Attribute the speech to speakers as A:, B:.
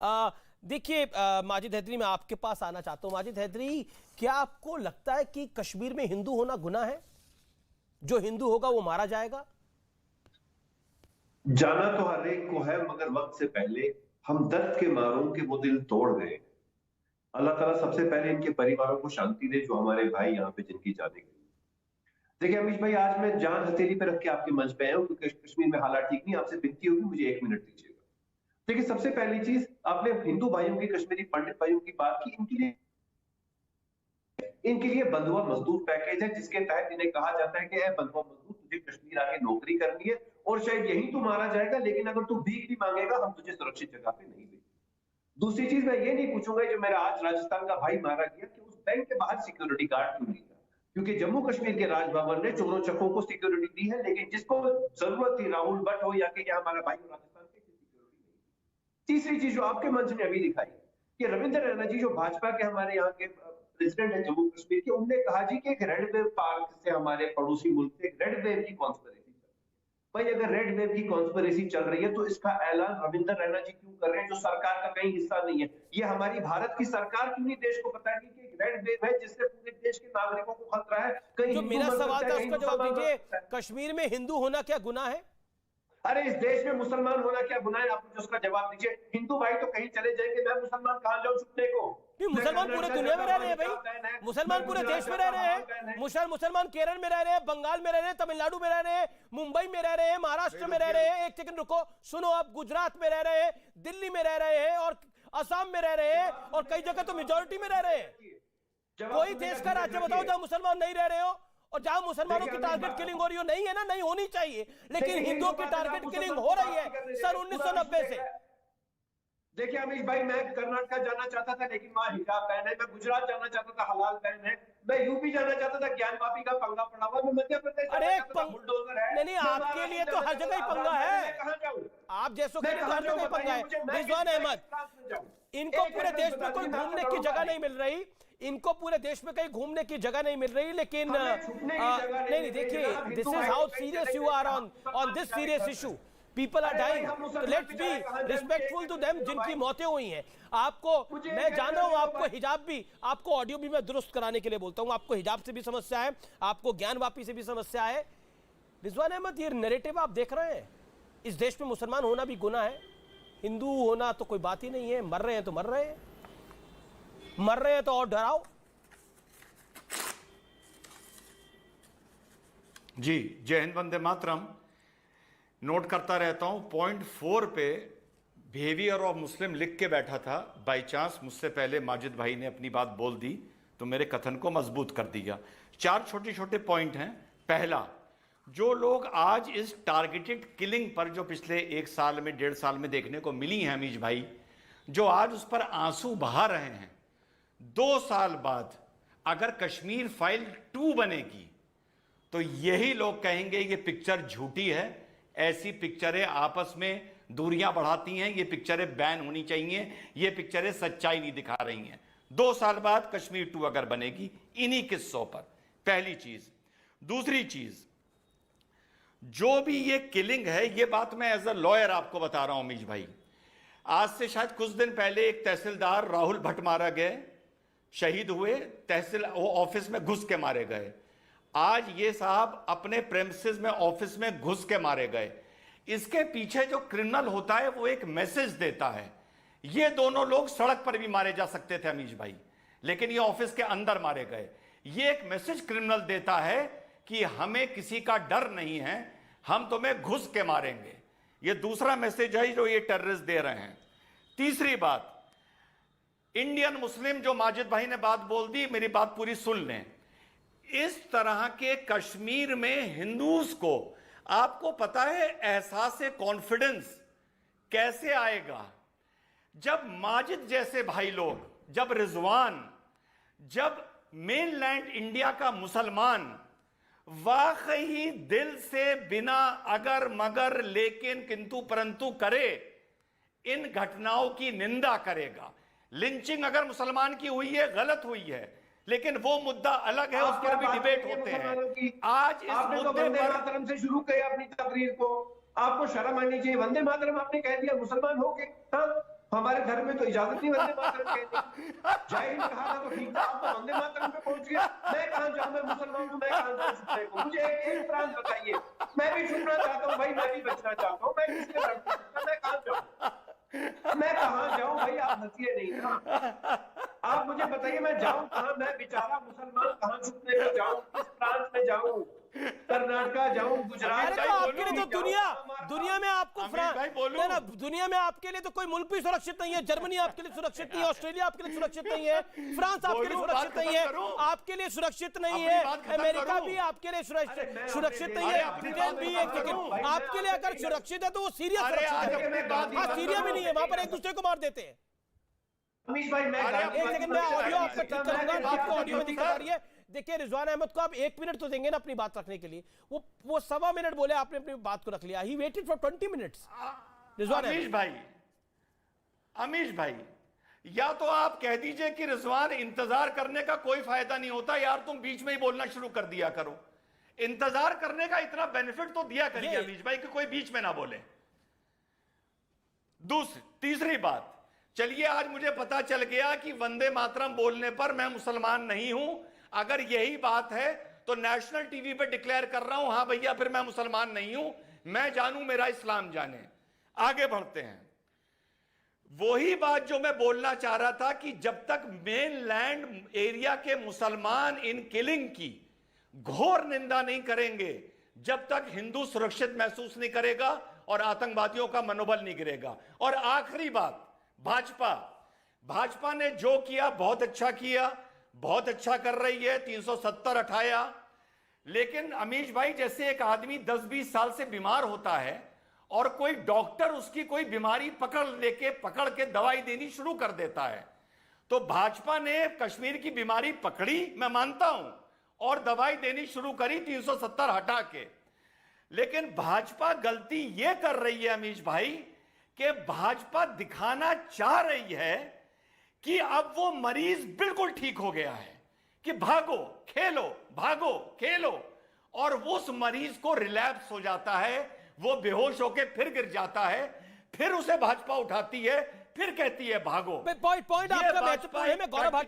A: देखिए माजिद हैदरी, मैं आपके पास आना चाहता हूं। माजिद हैदरी, क्या आपको लगता है कि कश्मीर में हिंदू होना गुनाह है? जो हिंदू होगा वो मारा जाएगा?
B: जाना तो हर एक को है, मगर वक्त से पहले हम दर्द के मारों के वो दिल तोड़ गए। अल्लाह ताला सबसे पहले इनके परिवारों को शांति दे, जो हमारे भाई यहाँ पे जिनकी जाने गई। देखिए अमीश भाई, आज मैं जान हथेली पे रख के आपके मंच पे आया हूँ क्योंकि कश्मीर में हालात ठीक नहीं। आपसे विनती होगी, मुझे 1 मिनट दीजिएगा। देखिए सबसे पहली चीज, आपने हिंदू भाइयों की, कश्मीरी पंडित भाइयों की बात की। इनके लिए बंधुआ मजदूर पैकेज है, जिसके तहत इन्हें कहा जाता है कि ए बंधुआ मजदूर, तुझे कश्मीर आके नौकरी करनी है और शायद यही तू मारा जाएगा, लेकिन अगर तू भीख भी मांगेगा हम तुझे सुरक्षित जगह पे नहीं देंगे। दूसरी चीज, मैं ये नहीं पूछूंगा जो मेरा आज राजस्थान का भाई मारा गया कि उस बैंक के बाहर सिक्योरिटी गार्ड क्यों नहीं था, क्योंकि जम्मू कश्मीर के राजभवन ने चोरों चक्कों को सिक्योरिटी दी है, लेकिन जिसको जरूरत थी, राहुल भट्ट हो या कि हमारा भाई राजस्थान के, सिक्योरिटी नहीं। तीसरी चीज जो आपके मंच ने अभी दिखाई कि रविंद्र रैना जी, जो भाजपा के हमारे यहाँ के प्रेसिडेंट है जम्मू कश्मीर के, उनने कहा जी कि एक रेड वेव पार्क से हमारे पड़ोसी मुल्क से एक रेड वेव की कॉन्स्पिरेसी। भाई अगर रेड वेव की कॉन्स्पिरेसी चल रही है तो इसका ऐलान रविंद्र रैना जी क्यों कर रहे हैं, जो सरकार का कहीं हिस्सा नहीं है? ये हमारी भारत की सरकार क्यों नहीं देश को बताएगी कि एक रेड वेव है जिससे पूरे देश के नागरिकों को खतरा है? कहीं
A: जो
B: हिंदू
A: मेरा
B: मर
A: सवाल
B: सकता है,
A: था
B: कहीं
A: उसका जवाब
B: मुसलमान मर
A: दीजिए।
B: सकता है।
A: कश्मीर में हिंदू होना क्या गुनाह है?
B: अरे इस देश में मुसलमान होना क्या गुनाह है? आप मुझे उसका जवाब दीजिए। हिंदू भाई तो कहीं चले जाएंगे, मैं मुसलमान कहां जाऊं छुपने को?
A: नहीं,
B: मैं
A: मुसलमान पूरे
B: कर्नाटका
A: दुनिया में
B: जाता
A: रह
B: हूं,
A: रहे हैं
B: क्या
A: भाई।
B: बैन है?
A: मुसलमान
B: मैं
A: पूरे
B: गुजरात
A: देश में रह
B: जाता
A: रहे
B: हूं,
A: हैं।
B: बैन है?
A: मुसलमान केरल में रह रहे हैं, बंगाल में रह रहे हैं, तमिलनाडु में रह रहे हैं, मुंबई में रह रहे हैं, महाराष्ट्र में रह रहे हैं। एक सेकंड रुको, सुनो। आप गुजरात में रह रहे हैं, दिल्ली में रह रहे हैं और असम में रह रहे हैं, और कई जगह तो मेजोरिटी में रह रहे हैं। कोई देश का राज्य बताओ जहां मुसलमान नहीं रह रहे हो, और जहां मुसलमानों की टारगेट किलिंग हो रही हो। नहीं है ना, नहीं होनी चाहिए, लेकिन हिंदुओं की टारगेट किलिंग हो रही है सन 1990 से।
B: देखिए अमीश भाई, मैं कर्नाटका जाना चाहता था लेकिन वहां हिजाब बैन है। मैं गुजरात जाना चाहता था, हलाल बैन है। मैं यूपी जाना चाहता था, ज्ञान पापी का पंगा पड़ा हुआ। मैं मध्य प्रदेश जाना
A: अरे
B: चाहता था, बुलडोजर है।
A: नहीं नहीं,
B: मैं
A: आपके लिए
B: महाराष्ट्र
A: तो
B: जाना
A: हर
B: चाहता
A: जगह ही
B: था,
A: पंगा
B: आजाद बैन है।
A: है।
B: मैं कहां जाऊं?
A: आप जैसों के
B: मैं
A: लिए तो
B: कहां
A: हर
B: जाऊं
A: जगह ही पंगा
B: बताइए
A: है।
B: मुझे। मैं
A: रिजवान अहमद,
B: जाऊं?
A: इनको
B: एक
A: पूरे
B: सेकंड
A: देश में
B: बता
A: कोई
B: दीजिए, मैं
A: घूमने
B: आपको
A: की
B: करूंगा
A: जगह
B: नहीं।
A: नहीं मिल रही। इनको पूरे देश में कहीं घूमने की जगह नहीं मिल रही, लेकिन
B: हमें छुपने की जगह
A: नहीं नहीं,
B: मिल रही है।
A: देखिए,
B: हम
A: दिस
B: हिंदू
A: इज
B: भाई
A: हाउ
B: कहीं
A: सीरियस
B: चले
A: यू
B: गए,
A: आर
B: हम
A: ऑन
B: मुसलमान
A: दिस
B: बेचारे
A: सीरियस
B: घर
A: इशू।
B: में।
A: पीपल आर
B: अरे भाई
A: डाइंग,
B: हम
A: तो
B: मुसलमान
A: लेट्स बी
B: बेचारे कहां जाएं? मुझे
A: रिस्पेक्टफुल
B: एक
A: टू
B: मिनट
A: देम
B: दे दो
A: जिनकी
B: भाई।
A: मौतें हुई हैं। आपको
B: मुझे
A: मैं
B: एक
A: जान
B: मिनट
A: रहा हूं,
B: दे दो
A: आपको
B: भाई।
A: हिजाब भी, आपको ऑडियो भी मैं दुरुस्त कराने के लिए बोलता हूं। आपको हिजाब से भी समस्या है, आपको ज्ञान वापी से भी समस्या है। रिजवान अहमद, ये नैरेटिव आप देख रहे हैं, इस देश में मुसलमान होना भी गुनाह है, हिंदू होना तो कोई बात ही नहीं है। मर रहे हैं तो मर रहे हैं, मर रहे हैं तो और डराओ।
C: जी, जय हिंद, वंदे मातरम। नोट करता रहता हूं, पॉइंट 4 पे बिहेवियर ऑफ मुस्लिम लिख के बैठा था। बाई चांस मुझसे पहले माजिद भाई ने अपनी बात बोल दी तो मेरे कथन को मजबूत कर दिया। 4 छोटे छोटे पॉइंट हैं। पहला, जो लोग आज इस टारगेटेड किलिंग पर, जो पिछले 1 साल में, 1.5 साल में देखने को मिली है अमीश भाई, जो आज उस पर आंसू बहा रहे हैं, 2 साल बाद अगर कश्मीर फाइल 2 बनेगी तो यही लोग कहेंगे ये पिक्चर झूठी है। ऐसी पिक्चरें आपस में दूरियां बढ़ाती हैं, ये पिक्चरें बैन होनी चाहिए, ये पिक्चरें सच्चाई नहीं दिखा रही हैं। 2 साल बाद कश्मीर 2 अगर बनेगी इन्हीं किस्सों पर, पहली चीज। दूसरी चीज, जो भी ये किलिंग है, ये बात मैं एज अ लॉयर आपको बता रहा हूं अमीश भाई। आज से शायद कुछ दिन पहले एक तहसीलदार राहुल भट्ट मारा गए, शहीद हुए, तहसील ऑफिस में घुस के मारे गए। आज ये साहब अपने प्रेमिसेस में, ऑफिस में घुस के मारे गए। इसके पीछे जो क्रिमिनल होता है वो एक मैसेज देता है। ये दोनों लोग सड़क पर भी मारे जा सकते थे अमीश भाई, लेकिन ये ऑफिस के अंदर मारे गए। ये एक मैसेज क्रिमिनल देता है कि हमें किसी का डर नहीं है, हम तुम्हें घुस के मारेंगे। ये दूसरा मैसेज है जो ये टेररिस्ट दे रहे हैं। तीसरी बात, इंडियन मुस्लिम, जो माजिद भाई ने बात बोल दी, मेरी बात पूरी सुन लें। इस तरह के कश्मीर में हिंदूज को, आपको पता है एहसास कॉन्फिडेंस कैसे आएगा? जब माजिद जैसे भाई लोग, जब रिजवान, जब मेनलैंड इंडिया का मुसलमान वाकई दिल से, बिना अगर मगर लेकिन किंतु परंतु करे, इन घटनाओं की निंदा करेगा। लिंचिंग अगर मुसलमान की हुई है, गलत हुई है, लेकिन वो मुद्दा अलग है, उसके भी डिबेट होते हैं। आज इस
B: आपने तो वंदे मातरम से शुरू किया अपनी तकरीर को, आपको शर्म आनी चाहिए। वंदे मातरम आपने कह दिया, मुसलमान हो के। हाँ, हमारे धर्म में तो इजाजत नहीं वंदे मातरम कहने की। जय हिंद कहा था तो ठीक था, आप तो वंदे मातरम पे पहुंच गया। मैं कहां जाऊं, मैं मुसलमान हूं, मैं कहां जाऊं छुपने को? मुझे एक प्रांत बताइए, मैं भी छुपना चाहता हूं भाई, मैं भी बचना चाहता हूं, मैं किसके धर्म पे छुपना, मैं कहां जाऊं, मैं कहां जाऊं भाई? आप हंसिए नहीं ना, आप मुझे बताइए मैं जाऊं कहां? मैं बेचारा मुसलमान कहां छुपने को जाऊं, किस प्रांत में जाऊं? कर्नाटका जाऊं, गुजरात
A: अरे तो
B: जाऊं,
A: आपके लिए तो दुनिया में आपको
C: बोलूं?
A: ना, दुनिया में आपके लिए तो कोई मुल्क भी सुरक्षित नहीं है। जर्मनी आपके लिए सुरक्षित नहीं है, ऑस्ट्रेलिया आपके लिए सुरक्षित नहीं है, फ्रांस आपके लिए सुरक्षित नहीं है, आपके लिए सुरक्षित नहीं है, अमेरिका भी आपके लिए सुरक्षित नहीं है, ब्रिटेन भी। एक सेकंड, आपके लिए अगर सुरक्षित है तो वो सीरिया सुरक्षित है। हाँ, सीरिया भी नहीं है, वहां पर एक दूसरे को मार देते हैं।
B: अमीश भाई मैं
A: एक सेकंड, मैं ऑडियो आपका ठीक करूंगा, आपको ऑडियो में दिक्कत आ रही है। देखिए रिजवान अहमद को आप 1 मिनट तो देंगे ना अपनी बात रखने के लिए। वो 1.25 मिनट बोले, आपने अपनी बात को रख लिया। He waited for 20 minutes. Rizwan
C: Amish भाई, या तो आप कह दीजिए कि रिजवान इंतजार करने का कोई फायदा नहीं होता, यार तुम बीच में ही बोलना शुरू कर दिया करो। इंतजार करने का इतना बेनिफिट तो दिया करिए अमीश भाई कि कोई बीच में ना बोले। तीसरी बात, चलिए आज मुझे पता चल गया कि वंदे मातरम बोलने पर मैं मुसलमान नहीं हूं। अगर यही बात है तो नेशनल टीवी पे डिक्लेयर कर रहा हूं, हां भैया फिर मैं मुसलमान नहीं हूं, मैं जानूं मेरा इस्लाम जाने। आगे बढ़ते हैं। वही बात जो मैं बोलना चाह रहा था कि जब तक मेनलैंड एरिया के मुसलमान इन किलिंग की घोर निंदा नहीं करेंगे, जब तक हिंदू सुरक्षित महसूस नहीं करेगा और आतंकवादियों का मनोबल नहीं गिरेगा। और आखिरी बात, भाजपा ने जो किया बहुत अच्छा किया, बहुत अच्छा कर रही है, 370 हटाया। लेकिन अमीश भाई, जैसे एक आदमी 10-20 साल से बीमार होता है और कोई डॉक्टर उसकी कोई बीमारी पकड़ के दवाई देनी शुरू कर देता है, तो भाजपा ने कश्मीर की बीमारी पकड़ी, मैं मानता हूं, और दवाई देनी शुरू करी 370 हटा के। लेकिन भाजपा गलती यह कर रही है अमीश भाई कि भाजपा दिखाना चाह रही है कि अब वो मरीज बिल्कुल ठीक हो गया है, कि भागो खेलो, और उस मरीज को रिलैप्स हो जाता है, वो बेहोश होकर फिर गिर जाता है, फिर उसे भाजपा उठाती है, फिर कहती है भागो।
A: पॉइंट आपका महत्वपूर्ण है। मैं गौरव